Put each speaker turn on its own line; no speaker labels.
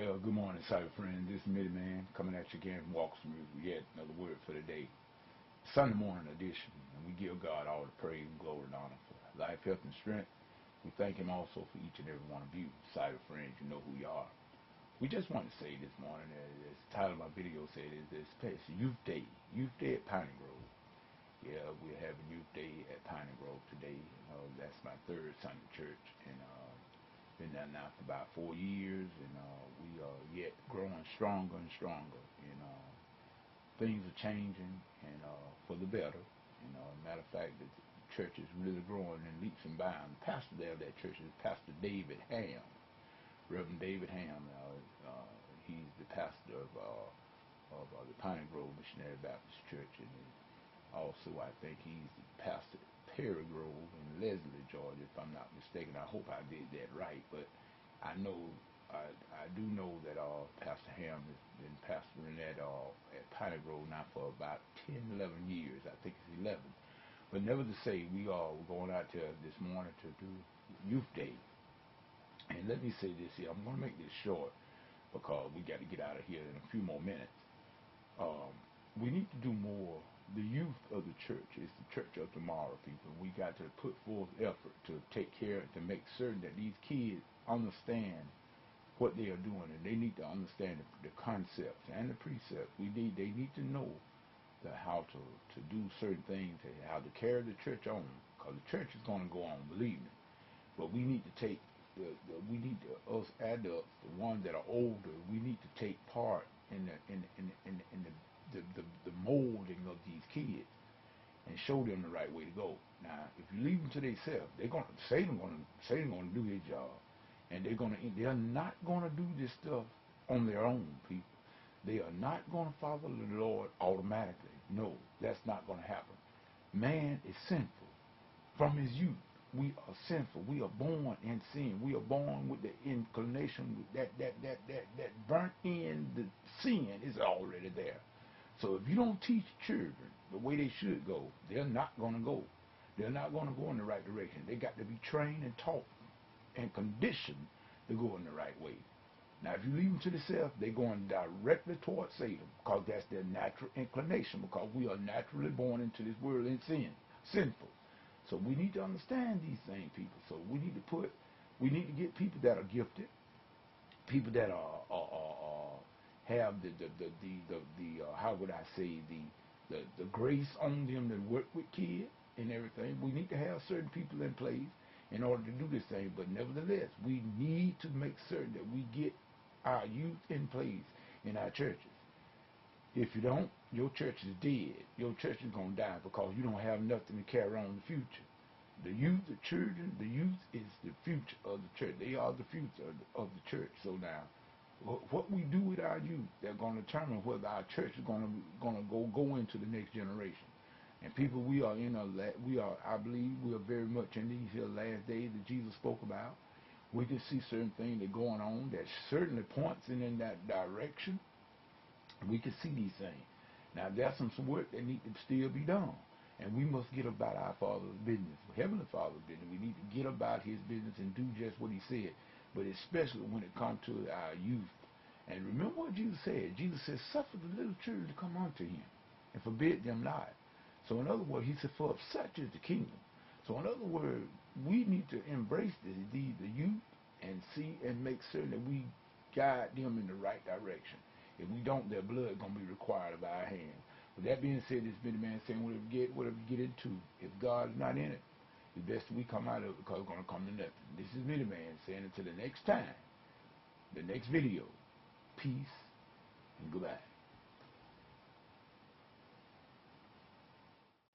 Well, good morning, cyber friends. This is Mitty Man coming at you again from Walks from yet another word for the day. Sunday morning edition, and we give God all the praise and glory and honor for life, health, and strength. We thank Him also for each and every one of you, cyber friends. You know who you are. We just want to say this morning, as the title of my video said, is this place, Youth Day. Youth Day at Piney Grove. Yeah, we're having Youth Day at Piney Grove today. That's my third Sunday church, and been there now for about 4 years, and we are yet growing stronger and stronger. And things are changing, and for the better. Matter of fact, the church is really growing in leaps and bounds. The pastor there of that church is Pastor David Ham, Reverend David Ham. He's the pastor of the Piney Grove Missionary Baptist Church, and also I think he's the pastor at Perry Grove in Leslie, Georgia, if I'm not mistaken. I hope I did that right, but I know I do know that Pastor Ham has been pastoring at Piney Grove now for about 10, 11 years. I think it's 11. But never to say, we're going out there this morning to do Youth Day. And let me say this here. I'm going to make this short because we got to get out of here in a few more minutes. We need to do more. The youth of the church is the church of tomorrow, people. We got to put forth effort to take care, to make certain that these kids understand what they are doing, and they need to understand the concepts and the precepts. They need to know how to do certain things, how to carry the church on, because the church is going to go on, believe me. But we need to take us adults, the ones that are older, we need to take part in the molding of these kids and show them the right way to go. Now, if you leave them to themselves, Satan gonna do his job, and they're not gonna do this stuff on their own, people. They are not gonna follow the Lord automatically. No, that's not gonna happen. Man is sinful from his youth. We are sinful. We are born in sin. We are born with the inclination that burnt in the sin is already there. So if you don't teach children the way they should go, they're not going to go. They're not going to go in the right direction. They got to be trained and taught and conditioned to go in the right way. Now, if you leave them to themselves, they're going directly towards Satan, because that's their natural inclination, because we are naturally born into this world in sin, sinful. So we need to understand these things, people. So we need to get people that are gifted, people that have the how would I say, the grace on them that work with kids and everything. We need to have certain people in place in order to do this thing. But nevertheless, we need to make certain that we get our youth in place in our churches. If you don't, your church is dead. Your church is going to die because you don't have nothing to carry on in the future. The youth, the children, the youth is the future of the church. They are the future of the church. So now, what we do with our youth, they're going to determine whether our church is going to go into the next generation. And people, I believe we are very much in these here last days that Jesus spoke about. We can see certain things that are going on that certainly points in that direction. We can see these things. Now, there's some work that needs to still be done. And we must get about our Father's business, Heavenly Father's business. We need to get about His business and do just what He said. But especially when it comes to our youth. And remember what Jesus said. Jesus said, suffer the little children to come unto Him, and forbid them not. So in other words, He said, for of such is the kingdom. So in other words, we need to embrace the youth and see and make certain that we guide them in the right direction. If we don't, their blood is going to be required of our hands. With that being said, this been the man saying, whatever you get into, if God is not in it, it's best that we come out of it, because it's going to come to nothing. This is Mitty Man saying until the next time, the next video, peace and goodbye.